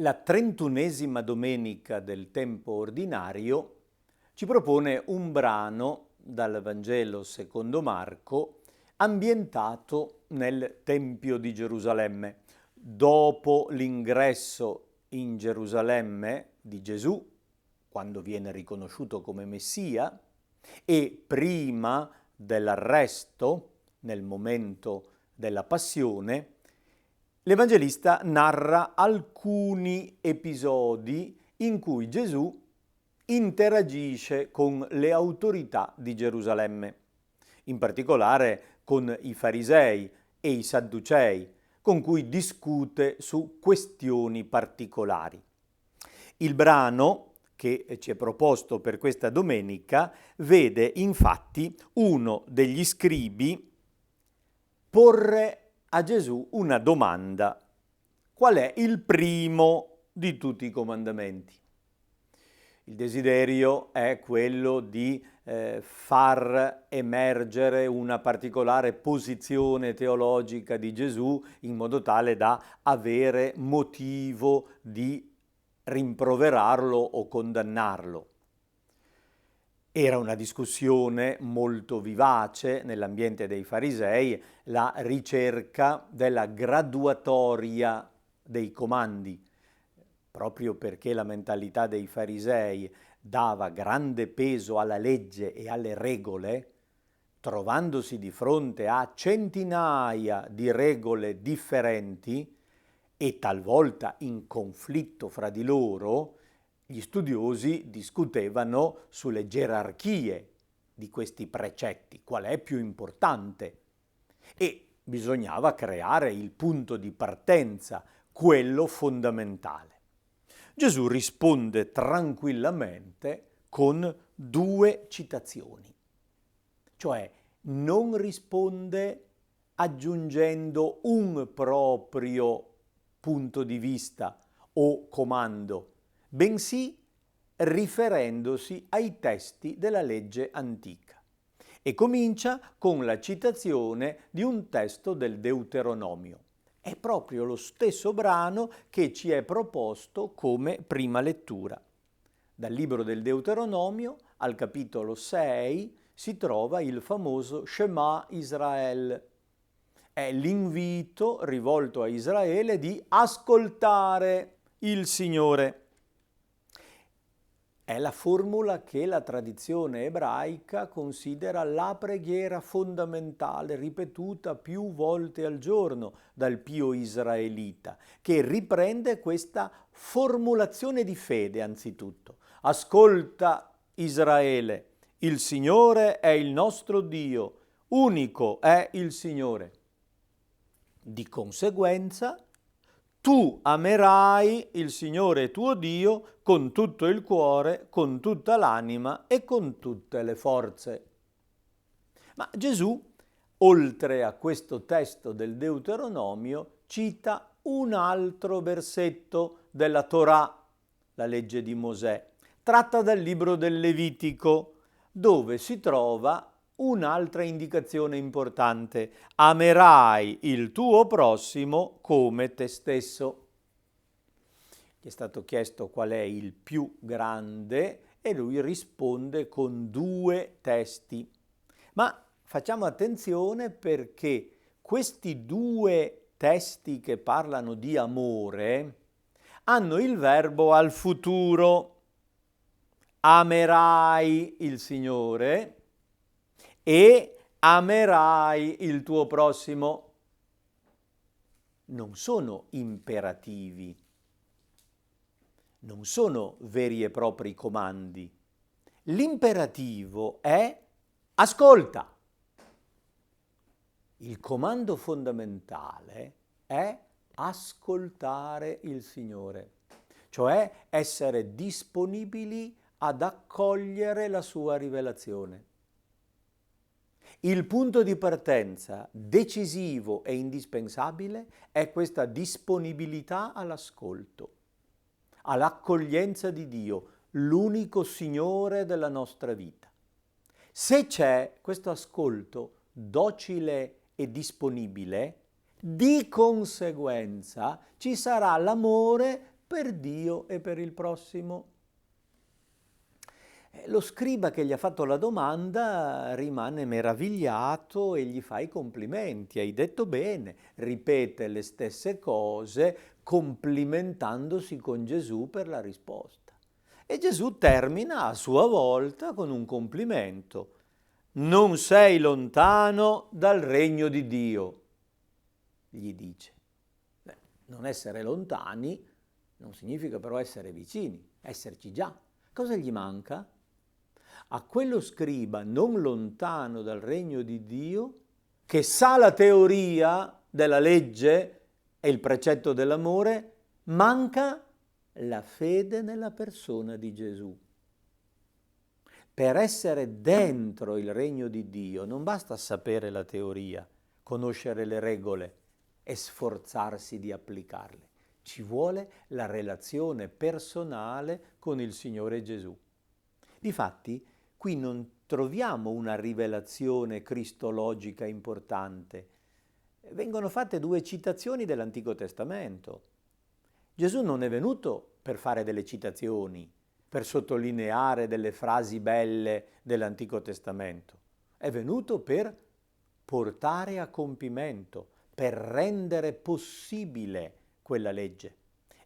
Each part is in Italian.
La 31esima domenica del tempo ordinario ci propone un brano dal Vangelo secondo Marco ambientato nel Tempio di Gerusalemme. Dopo l'ingresso in Gerusalemme di Gesù, quando viene riconosciuto come Messia, e prima dell'arresto, nel momento della passione, l'Evangelista narra alcuni episodi in cui Gesù interagisce con le autorità di Gerusalemme, in particolare con i farisei e i sadducei, con cui discute su questioni particolari. Il brano che ci è proposto per questa domenica vede infatti uno degli scribi porre a Gesù una domanda: qual è il primo di tutti i comandamenti? Il desiderio è quello di far emergere una particolare posizione teologica di Gesù in modo tale da avere motivo di rimproverarlo o condannarlo. Era una discussione molto vivace nell'ambiente dei farisei, la ricerca della graduatoria dei comandi, proprio perché la mentalità dei farisei dava grande peso alla legge e alle regole, trovandosi di fronte a centinaia di regole differenti e talvolta in conflitto fra di loro, gli studiosi discutevano sulle gerarchie di questi precetti, qual è più importante, e bisognava creare il punto di partenza, quello fondamentale. Gesù risponde tranquillamente con due citazioni, cioè non risponde aggiungendo un proprio punto di vista o comando, bensì riferendosi ai testi della legge antica. E comincia con la citazione di un testo del Deuteronomio. È proprio lo stesso brano che ci è proposto come prima lettura. Dal libro del Deuteronomio al capitolo 6 si trova il famoso Shema Israel. È l'invito rivolto a Israele di ascoltare il Signore. È la formula che la tradizione ebraica considera la preghiera fondamentale, ripetuta più volte al giorno dal pio israelita, che riprende questa formulazione di fede anzitutto. Ascolta Israele, il Signore è il nostro Dio, unico è il Signore. Di conseguenza, tu amerai il Signore tuo Dio con tutto il cuore, con tutta l'anima e con tutte le forze. Ma Gesù, oltre a questo testo del Deuteronomio, cita un altro versetto della Torah, la legge di Mosè, tratta dal libro del Levitico, dove si trova un'altra indicazione importante: amerai il tuo prossimo come te stesso. Gli è stato chiesto qual è il più grande e lui risponde con due testi. Ma facciamo attenzione perché questi due testi che parlano di amore hanno il verbo al futuro. Amerai il Signore e amerai il tuo prossimo. Non sono imperativi, non sono veri e propri comandi. L'imperativo è ascolta. Il comando fondamentale è ascoltare il Signore, cioè essere disponibili ad accogliere la sua rivelazione. Il punto di partenza decisivo e indispensabile è questa disponibilità all'ascolto, all'accoglienza di Dio, l'unico Signore della nostra vita. Se c'è questo ascolto docile e disponibile, di conseguenza ci sarà l'amore per Dio e per il prossimo. Lo scriba che gli ha fatto la domanda rimane meravigliato e gli fa i complimenti. Hai detto bene, ripete le stesse cose complimentandosi con Gesù per la risposta. E Gesù termina a sua volta con un complimento. Non sei lontano dal regno di Dio, gli dice. Non essere lontani non significa però essere vicini, esserci già. Cosa gli manca? A quello scriba non lontano dal regno di Dio, che sa la teoria della legge e il precetto dell'amore, manca la fede nella persona di Gesù. Per essere dentro il regno di Dio non basta sapere la teoria, conoscere le regole e sforzarsi di applicarle. Ci vuole la relazione personale con il Signore Gesù. Difatti, qui non troviamo una rivelazione cristologica importante. Vengono fatte 2 citazioni dell'Antico Testamento. Gesù non è venuto per fare delle citazioni, per sottolineare delle frasi belle dell'Antico Testamento. È venuto per portare a compimento, per rendere possibile quella legge.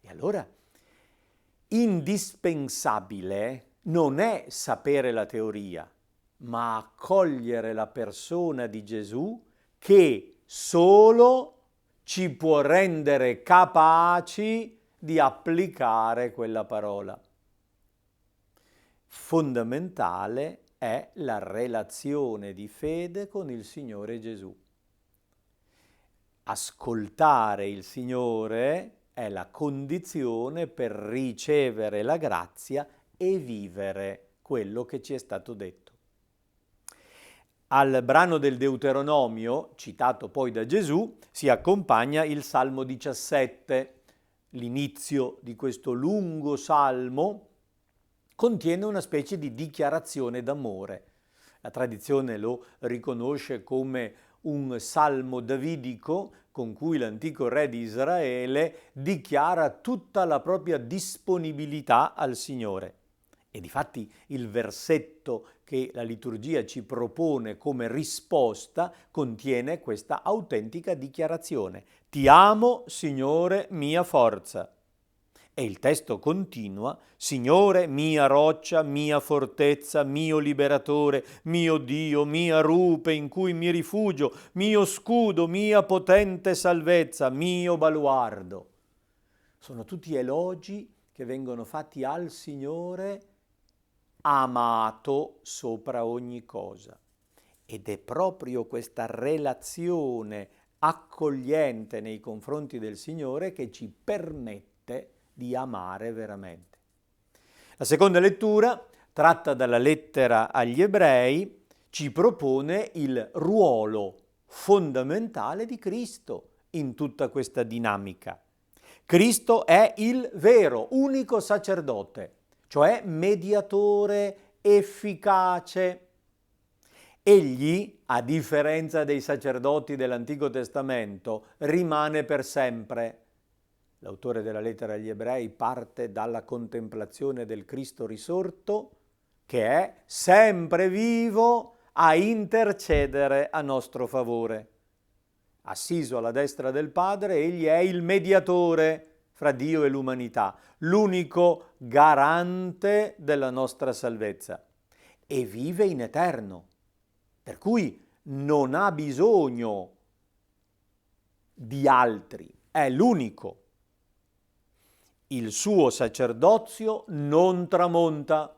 E allora, indispensabile non è sapere la teoria, ma accogliere la persona di Gesù che solo ci può rendere capaci di applicare quella parola. Fondamentale è la relazione di fede con il Signore Gesù. Ascoltare il Signore è la condizione per ricevere la grazia e vivere quello che ci è stato detto. Al brano del Deuteronomio, citato poi da Gesù, si accompagna il Salmo 17. L'inizio di questo lungo salmo contiene una specie di dichiarazione d'amore. La tradizione lo riconosce come un salmo davidico con cui l'antico re di Israele dichiara tutta la propria disponibilità al Signore. E difatti il versetto che la liturgia ci propone come risposta contiene questa autentica dichiarazione. Ti amo, Signore, mia forza. E il testo continua, Signore, mia roccia, mia fortezza, mio liberatore, mio Dio, mia rupe in cui mi rifugio, mio scudo, mia potente salvezza, mio baluardo. Sono tutti elogi che vengono fatti al Signore amato sopra ogni cosa. Ed è proprio questa relazione accogliente nei confronti del Signore che ci permette di amare veramente. La seconda lettura, tratta dalla lettera agli Ebrei, ci propone il ruolo fondamentale di Cristo in tutta questa dinamica. Cristo è il vero, unico sacerdote, cioè mediatore efficace. Egli, a differenza dei sacerdoti dell'Antico Testamento, rimane per sempre. L'autore della lettera agli Ebrei parte dalla contemplazione del Cristo risorto, che è sempre vivo a intercedere a nostro favore. Assiso alla destra del Padre, egli è il mediatore fra Dio e l'umanità, l'unico garante della nostra salvezza, e vive in eterno, per cui non ha bisogno di altri, è l'unico. Il suo sacerdozio non tramonta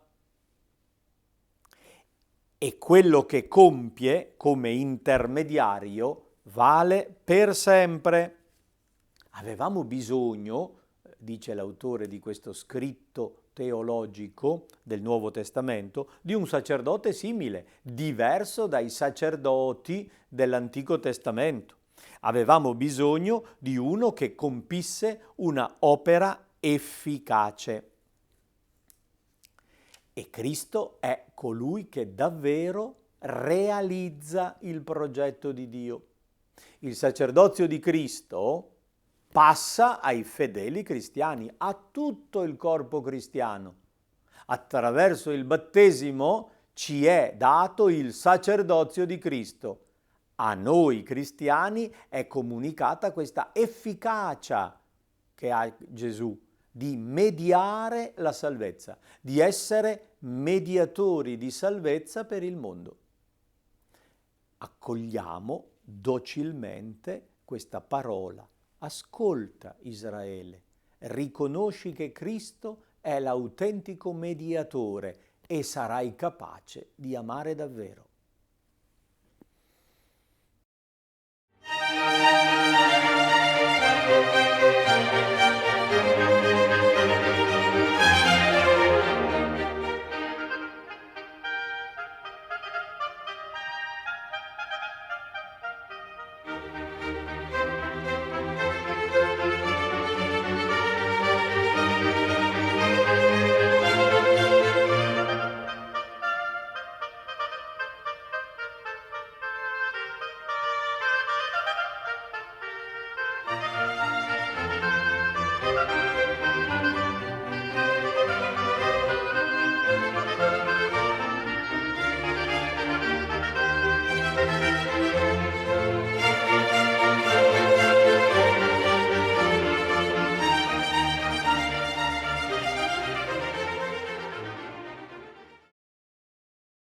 e quello che compie come intermediario vale per sempre. Avevamo bisogno, dice l'autore di questo scritto teologico del Nuovo Testamento, di un sacerdote simile, diverso dai sacerdoti dell'Antico Testamento. Avevamo bisogno di uno che compisse una opera efficace. E Cristo è colui che davvero realizza il progetto di Dio. Il sacerdozio di Cristo passa ai fedeli cristiani, a tutto il corpo cristiano. Attraverso il battesimo ci è dato il sacerdozio di Cristo. A noi cristiani è comunicata questa efficacia che ha Gesù di mediare la salvezza, di essere mediatori di salvezza per il mondo. Accogliamo docilmente questa parola. Ascolta, Israele, riconosci che Cristo è l'autentico mediatore e sarai capace di amare davvero.